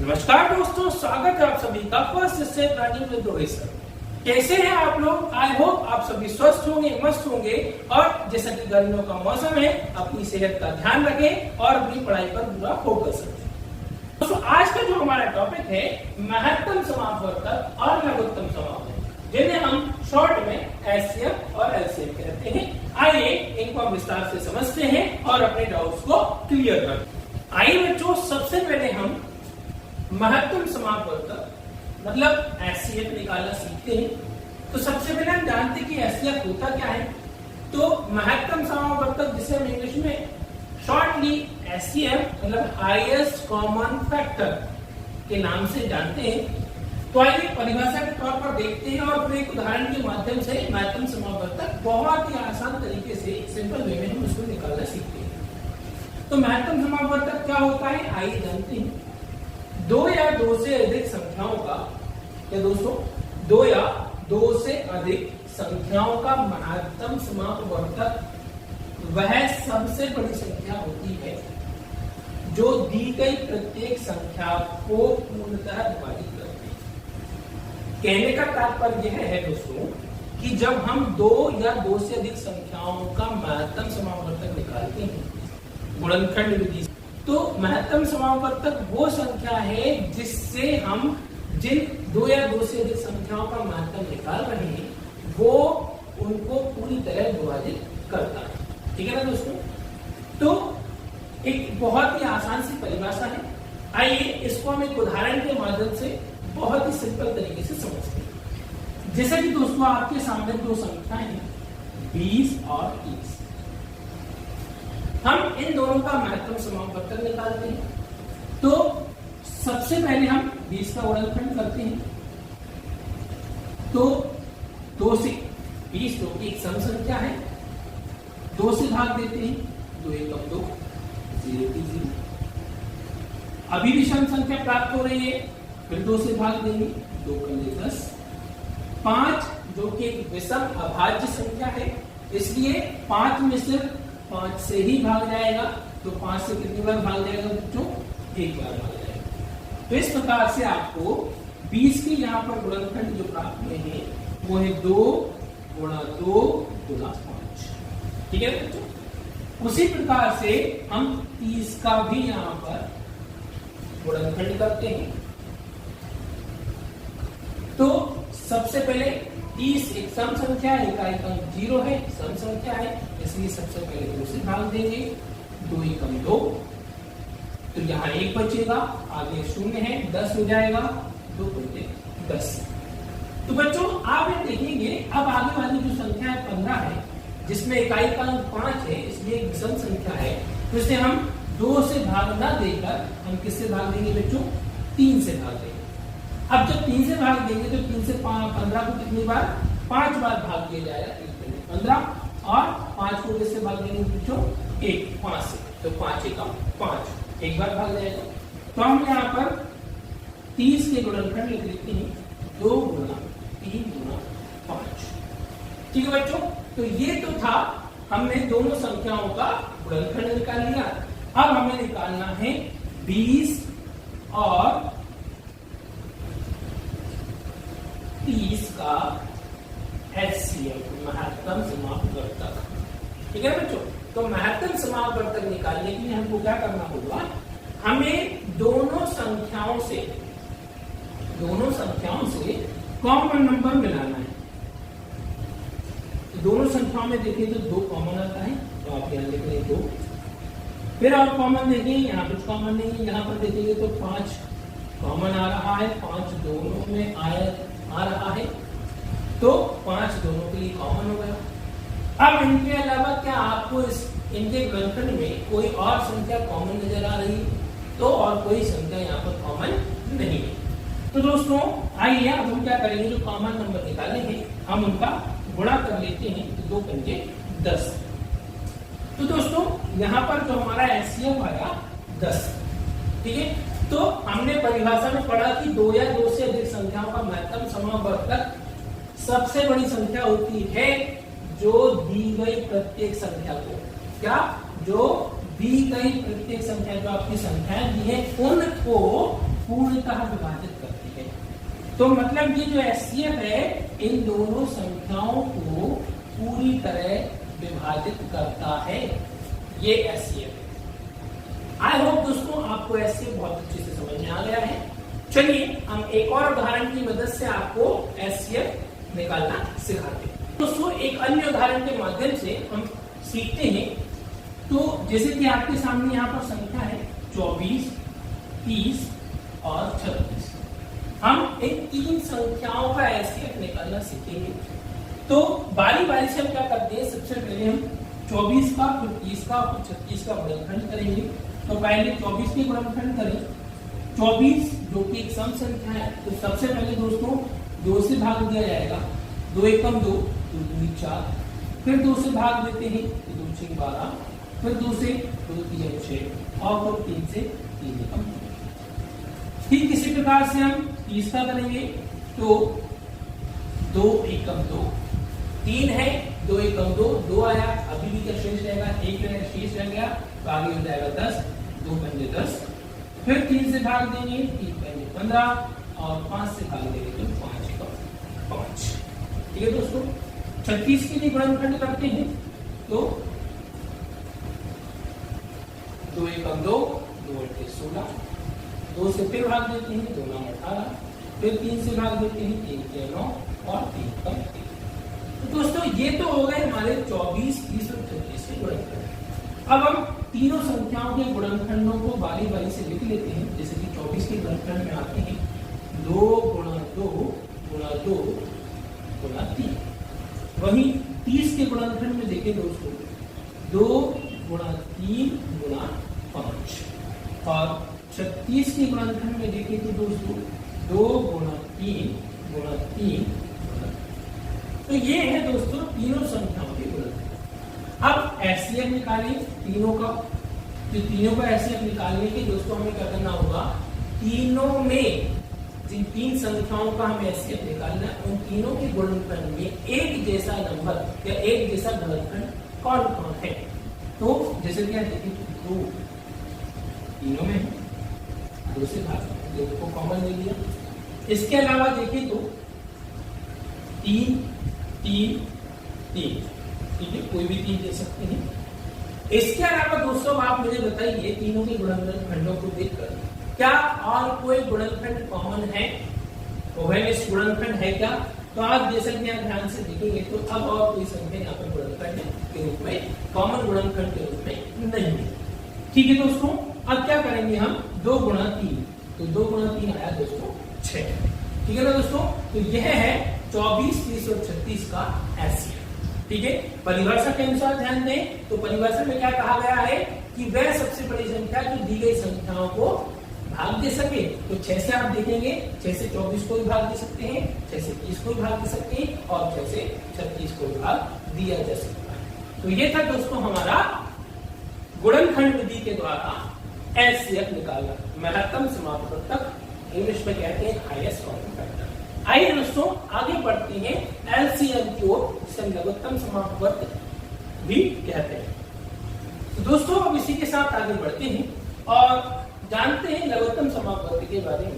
नमस्कार दोस्तों, स्वागत है आप सभी का first step running with Rohit sir. कैसे हैं आप लोग? आई होप आप सभी स्वस्थ होंगे, मस्त होंगे और जैसा कि गर्मियों का मौसम है अपनी सेहत का ध्यान रखें और अपनी पढ़ाई पर पूरा फोकस रखें। दोस्तों आज का जो हमारा टॉपिक है महत्तम समापवर्तक और लघुत्तम समापवर्तक, जिन्हें हम शॉर्ट में एचसीएफ और एलसीएम कहते हैं। आइए इनको हम विस्तार से समझते हैं और अपने डाउट्स को क्लियर करते हैं। आइए बच्चों, सबसे पहले हम महत्तम समापवर्तक मतलब एचसीएफ निकालना सीखते हैं। तो सबसे पहले हम जानते हैं कि एचसीएफ होता क्या है। तो महत्तम समापवर्तक जिसे हम इंग्लिश में शॉर्टली एचसीएफ मतलब हाईएस्ट कॉमन फैक्टर के नाम से जानते हैं। तो आइए परिभाषा के तौर पर देखते हैं और फिर एक उदाहरण के माध्यम से महत्तम समापवर्तक बहुत ही आसान तरीके से सिंपल वे में हम उसको निकालना सीखते हैं। तो महत्तम समापवर्तक क्या होता है आइए जानते हैं। दो या दो से अधिक संख्याओं का, क्या दोस्तों, दो या दो से अधिक संख्याओं का महत्तम समापवर्तक वह सबसे बड़ी संख्या होती है जो दी गई प्रत्येक संख्या को पूर्णतः विभाजित करती है। कहने का तात्पर्य यह है दोस्तों कि जब हम दो या दो से अधिक संख्याओं का महत्तम समापवर्तक निकालते हैं गुणनखंड विधि, तो महत्तम समापवर्तक वो संख्या है जिससे हम जिन दो या दो से अधिक संख्याओं का महत्तम निकाल रहे हैं वो उनको पूरी तरह विभाजित करता है। ठीक है ना दोस्तों? तो एक बहुत ही आसान सी परिभाषा है। आइए इसको हम एक उदाहरण के माध्यम से बहुत ही सिंपल तरीके से समझते हैं। जैसा कि दोस्तों आपके सामने दो संख्याएं हैं 20 और 30। हम इन दोनों का महत्तम समापवर्तक निकालते हैं। तो सबसे पहले हम 20 का गुणनखंड करते हैं। तो 2 से 20 जो कि एक सम संख्या है, 2 से भाग देते हैं, 2 एकम 2, 0 की 0। अभी भी सम संख्या प्राप्त हो रही है, फिर 2 से भाग देंगे, 2 कम 10। 5 जो कि एक विषम अभाज्य संख्या है, इसलिए 5 में सिर्फ 5 से ही भाग जाएगा। तो 5 से कितनी बार भाग जाएगा बच्चों? एक बार भाग जाएगा। तो इस प्रकार से आपको 20 के यहाँ पर गुणनखंड जो प्राप्त हुए हैं वो है 2 गुणा 2 गुणा 5। ठीक है बच्चों? उसी प्रकार से हम 30 का भी यहाँ पर गुणनखंड करते हैं। तो सबसे पहले 30 एक सम संख्या है, इकाई अंक 0 है, सम संख्या है, इसलिए सबसे पहले 2 से भाग देंगे, 2 एकम 2। तो यहाँ 1 बचेगा, आगे 0 है, 10 हो जाएगा, 2 बचे 10। तो बच्चों आप ये देखेंगे अब आगे वाली जो संख्या है 15 है, जिसमें इकाई का अंक 5 है, इसलिए एक विषम संख्या है। तो इसे हम 2 से भाग ना देकर हम किससे भाग देंगे बच्चों? 3 से भाग देंगे। अब जब 3 से भाग देंगे तो 3 से 15 को कितनी बार? 5 बार भाग दिया जाएगा। 15 और 5 को किससे भाग देंगे बच्चों? 1 5 से। तो 5 एकम 5 एक बार भाग जाएगा। तो हम यहाँ पर 30 के गुणनखंड लिख लेते हैं 2 गुणा 3 गुणा 5। ठीक है बच्चों? तो ये तो था, हमने दोनों संख्याओं का गुणनखंड निकाल लिया। अब हमें निकालना है 20 और 30 का एचसीएफ महत्तम समापवर्तक। ठीक है बच्चों? तो महत्तम समापवर्तक निकालने के लिए हमको क्या करना होगा? हमें दोनों संख्याओं से कॉमन नंबर मिलाना है। तो दोनों संख्याओं में देखें तो 2 कॉमन आता है, तो आप यहाँ लिख लें 2। फिर और कॉमन देखें, यहाँ कुछ कॉमन नहीं है, यहाँ पर देखेंगे तो 5 कॉमन आ रहा है, 5 दोनों में आ रहा है, तो 5 दोनों के लिए कॉमन हो गया। अब इनके अलावा क्या आपको इनके गुणनखंड में कोई और संख्या कॉमन नजर आ रही है? तो और कोई संख्या यहाँ पर कॉमन नहीं है। तो दोस्तों आइए अब हम क्या करेंगे, जो कॉमन नंबर निकाले हैं हम उनका गुणा कर लेते हैं। तो 2 पंजे 10। तो दोस्तों यहाँ पर जो हमारा एचसीएफ आया 10। ठीक है? तो हमने परिभाषा में पढ़ा कि 2 या 2 से अधिक संख्याओं का महत्तम समापवर्तक सबसे बड़ी संख्या होती है जो दी गई प्रत्येक संख्या को, क्या, जो दी गई प्रत्येक संख्या जो आपकी संख्याएं दी है उनको पूर्णतः विभाजित करती है। तो मतलब ये जो HCF है इन दोनों संख्याओं को पूरी तरह विभाजित करता है, ये HCF है। आई होप दोस्तों आपको HCF बहुत अच्छे से समझ में आ गया है। चलिए हम एक और उदाहरण की मदद से आपको HCF निकालना सिखाते हैं। दोस्तों एक अन्य उदाहरण के माध्यम से हम सीखते हैं। तो जैसे कि आपके सामने यहाँ पर संख्या है 24, 30 और 36। हम इन तीन संख्याओं का HCF निकालना सीखेंगे। तो बारी बारी से हम क्या करते हैं, सबसे पहले हम 24 का, फिर 30 का, फिर 36 का गुणनखंड करेंगे। तो पहले 24 के गुणनखंड करें। 24 जो कि एक सम संख्या है, तो सबसे पहले दोस्तों 2 से भाग दिया जाएगा। 2 एकम 2, 2 दूनी 4, फिर 2 से भाग देते हैं, 2 6 12, फिर 2 से 2 3 6 और फिर 3 से 3 एकम। ठीक इसी प्रकार से हम 30 का करेंगे। तो 2 एकम 2, 3 है, 2 एकम 2, 2 आया, अभी भी क्या शेष रहेगा, 1 रहेगा, शेष रह गया, तो आगे हो जाएगा 10, 2 पंजे 10, फिर 3 से भाग देंगे, 3 पंजे 15 और 5 से भाग देंगे तो 5 एकम 5। ठीक है दोस्तों, 36 के लिए गुणनखंड करते हैं। तो 2 एकम 2, 2 अट्ठे 16, 2 से फिर भाग देते हैं, 2 9 18, फिर 3 से भाग देते हैं, 3 के 9 और 3 कम 3। तो दोस्तों ये तो हो गए हमारे 24, 30 और 36 के गुणनखंड। अब हम तीनों संख्याओं के गुणनखंडों को बारी बारी से लिख लेते हैं। जैसे कि 24 के गुणनखंड में आते हैं 2 गुणा 2 गुणा 2 गुणा 3। वहीं 30 के गुणनखंड में देखें दोस्तों 2 गुणा 3 गुणा 5, और 36 के गुणनखंड में देखें तो दोस्तों 2 गुणा 3 गुणा 3 गुणा। तो ये है दोस्तों तीनों संख्याओं के गुणनखंड। अब HCF निकालें तीनों का। तो तीनों का HCF निकालने के दोस्तों हमें क्या करना होगा, तीनों में जिन तीन संख्याओं का हमें HCF निकालना है उन तीनों के गुणनखंड में एक जैसा नंबर या एक जैसा गुणनखंड कौन कौन है। तो जैसे कि देखिए 2 तीनों में 2 से भाग, 2 को कॉमन ले लिया। इसके अलावा देखिए तो 3 3 3, ठीक है, कोई भी 3 दे सकते हैं। इसके अलावा दोस्तों आप मुझे बताइए तीनों के गुणनखंडों को देखकर क्या और कोई गुणनखंड कॉमन है, ओवेनिस गुणनखंड है क्या। तो आप जैसे कि आप ध्यान से देखेंगे तो अब और कोई संख्या यहाँ पर गुणनखंड के रूप में, कॉमन गुणनखंड के रूप में नहीं है। ठीक है दोस्तों, अब क्या करेंगे हम 2 गुणा 3, तो 2 गुणा 3 आया दोस्तों 6। ठीक है ना दोस्तों, तो यह है 24, 30 और 36 का HCF। ठीक है, परिभाषा के अनुसार ध्यान दें तो परिभाषा में क्या कहा गया है कि वह सबसे बड़ी संख्या जो दी गई संख्याओं को भाग दे सके। तो 6 से आप देखेंगे 6 से 24 को भी भाग दे सकते हैं, 6 से 30 को भी भाग दे सकते हैं और 6 से 36 को भी भाग दिया जा सकता है। तो ये था दोस्तों हमारा गुणनखंड विधि के द्वारा HCF निकालना, महत्तम समापवर्तक, इंग्लिश में कहते हैं हाईएस्ट कॉमन फैक्टर। आइए दोस्तों आगे बढ़ते हैं LCM की ओर, जिसे लघुत्तम समापवर्तक भी कहते हैं। तो दोस्तों अब इसी के साथ आगे बढ़ते हैं और जानते हैं लघुत्तम समापवर्तक के बारे में।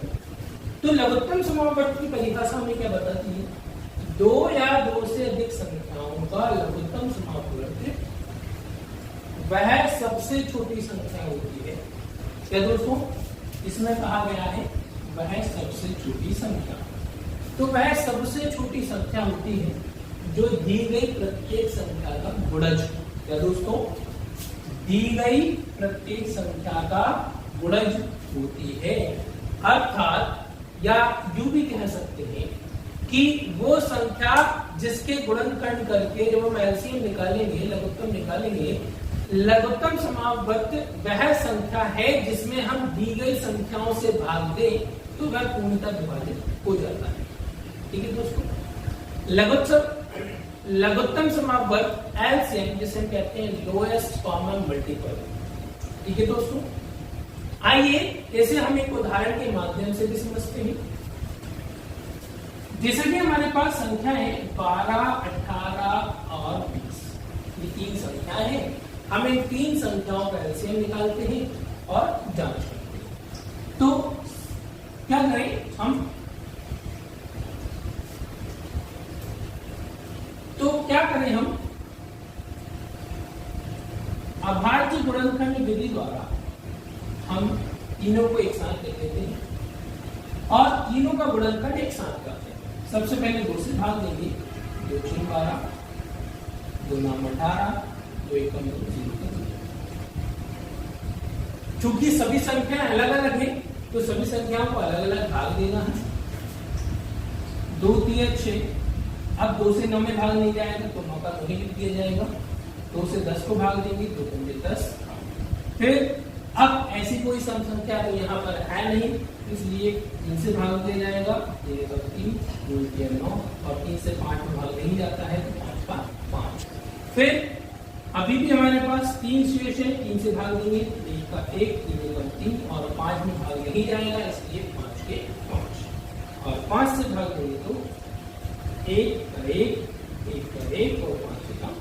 तो लघुत्तम समापवर्तक की परिभाषा हमें क्या बताती है, 2 या 2 से अधिक संख्याओं का लघुत्तम समापवर्तक वह सबसे छोटी संख्या होती है। क्या दोस्तों, इसमें कहा गया है वह सबसे छोटी संख्या। तो वह सबसे छोटी संख्या होती है जो दी गई प्रत्येक संख्या का गुणज। क्या दोस्तों, दी गई प्रत्येक संख्या का गुणज होती है। अर्थात या यूं भी कह सकते हैं कि वो संख्या जिसके गुणनखंड करके जब हम LCM निकालेंगे, लघुत्तम निकालेंगे, लघुत्तम समापवर्तक वह संख्या है जिसमें हम दी गई संख्याओं से भाग दें तो वह पूर्णतः विभाजित हो जाता है। ठीक है दोस्तों, लघुत्तम समापवर्तक LCM जिसे हम कहते हैं लोएस्ट कॉमन मल्टीपल। ठीक है दोस्तों, आइए इसे हम एक उदाहरण के माध्यम से भी समझते हैं। जैसे कि हमारे पास संख्या है 12, 18 और 20, ये 3 संख्याएं हैं। हम इन 3 संख्याओं का LCM निकालते हैं और जांच करते हैं। तो क्या करें हम, तो क्या करें हम, अभाज्य गुणनखंड विधि द्वारा हम तीनों को एक साथ लिख लेते हैं और तीनों का गुणनखंड एक साथ करते हैं। सबसे पहले 2 से भाग देंगे, 2 3 12, 2 9 18, 2 1 9 0। चूंकि सभी संख्याएं अलग अलग हैं तो सभी संख्याओं को अलग अलग भाग देना है। 2 3 6, अब 2 से 9 में भाग नहीं जाएगा तो 9 का 9 ही लिख दिया जाएगा। 2 से 10 को भाग देंगे, 2 पंजे 10। फिर अब ऐसी कोई सम संख्या तो यहाँ पर है नहीं, इसलिए 3 से भाग दिया जाएगा, 3 3 2 3 9, और 3 से 5 में भाग नहीं जाता है तो 5 का 5। फिर अभी भी हमारे पास 3 शेष है, 3 से भाग देंगे, 1 का 1, 3 का 3, और 5 में भाग नहीं जाएगा, इसलिए 5 के 5, और 5 से भाग देंगे तो 1 का 1, 1 का 1 और 5 का 5।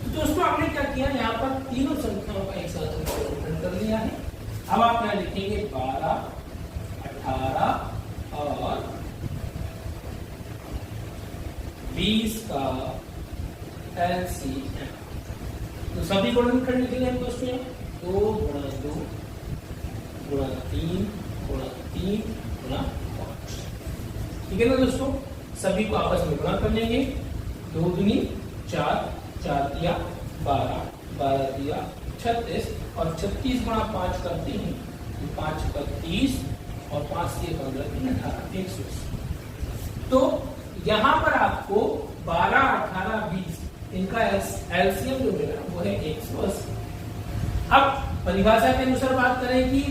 तो दोस्तों आपने क्या किया, यहाँ पर तीनों संख्याओं का एक साथ गुणनखंड कर लिया है। अब आप यहाँ लिखेंगे 12, 18 और 20 का LCM। तो सभी गुणनखंड लिखेंगे हम दोस्तों, 2 गुणा 2 गुणा 3 गुणा 3 गुणा 5। ठीक है ना दोस्तों, सभी को आपस में गुणा कर लेंगे। 2 दूनी 4, 4 दिया 12, 12 दिया 36, और 36 गुणा 5 करते हैं तो 5 का 30, और 5 से 15 18, 180। तो यहाँ पर आपको 12, 18, 20 इनका एलसीएम जो मिला वो है 180। अब परिभाषा के अनुसार बात करें कि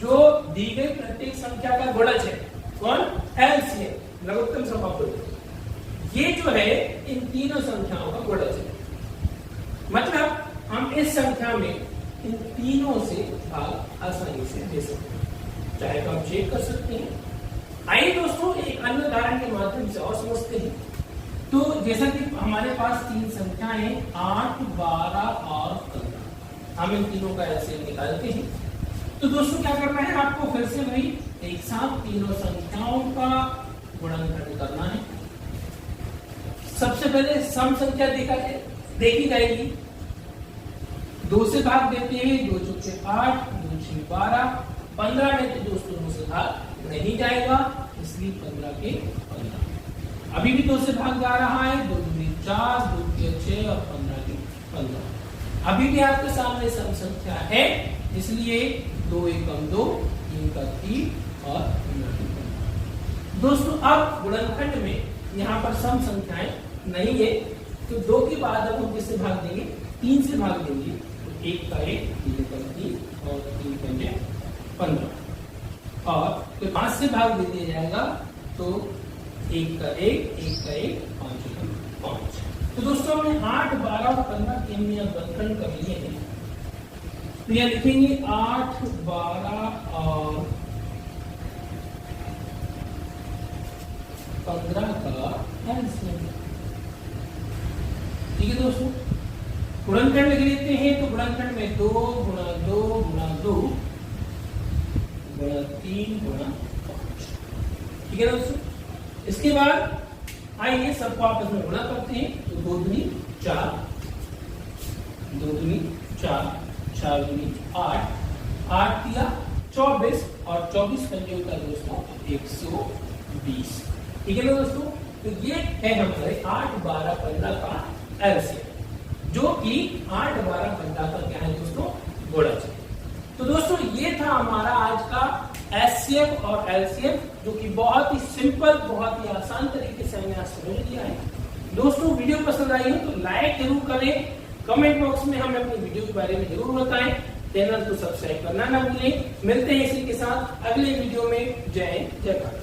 जो दी गई प्रत्येक संख्या का गुणज है कौन, एलसीएम, लघुत्तम समापन, ये जो है इन तीनों संख्याओं का गुणज है। मतलब हम इस संख्या में इन तीनों से भाग आसानी से दे सकते हैं, चाहे तो आप चेक कर सकते हैं। आइए दोस्तों एक अन्य उदाहरण के माध्यम से और समझते हैं। तो जैसा कि हमारे पास 3 संख्याएं 8, 12 और 15, हम इन तीनों का एलसीएम निकालते हैं। तो दोस्तों क्या करना है, आपको फिर से वही एक साथ तीनों संख्याओं का गुणनखंड करना है। सबसे पहले सम संख्या देखी जाएगी, 2 से भाग देते हैं, 2 चौके 8, 2 6 12, 15 में तो दोस्तों 2 से भाग नहीं जाएगा, इसलिए 15 के 15। अभी भी 2 से भाग जा रहा है, 2 दूनी 4, 2 के 6 और 15 के 15। अभी भी आपके सामने सम संख्या है, इसलिए 2 एकम 2, 3 का 3 और 15 के 15। दोस्तों अब गुणनखंड में यहाँ पर सम संख्याएं नहीं है, तो 2 के बाद अब हम किससे भाग देंगे, 3 से भाग देंगे, तो 1 का 1, 3 का 3 और 3 पंजे 15, और फिर 5 से भाग दे दिया जाएगा तो 1 का 1, 1 का 1, 5 का 5। तो दोस्तों हमने 8, 12 और 15 के हमने गुणनखंड कर लिए हैं। तो यहाँ लिखेंगे 8, 12 और 15 का एलसीएम। ठीक है दोस्तों, गुणनखंड लिख लेते हैं। तो गुणनखंड में 2 गुणा 2 गुणा 2 गुणा 3 गुणा 5। ठीक है दोस्तों, इसके बाद आइए सबको आपस में गुणा करते हैं। तो 2 दूनी 4, 2 दूनी 4, 4 दूनी 8, 8 दिया 24, और 24 पंजे होता है दोस्तों 120। ठीक है ना दोस्तों, तो ये है हमारे 8, 12, 15 का एलसीएम, जो कि 8, 12, 15 का क्या है दोस्तों, गुणज है। तो दोस्तों ये था हमारा आज का एचसीएफ और एलसीएम, जो कि बहुत ही सिंपल, बहुत ही आसान तरीके से हमने आज समझ लिया है। दोस्तों वीडियो पसंद आई हो तो लाइक जरूर करें, कमेंट बॉक्स में हमें अपनी वीडियो के बारे में जरूर बताएं, चैनल को सब्सक्राइब करना ना भूलें। मिलते हैं इसी के साथ अगले वीडियो में। जय हिंद, जय भारत।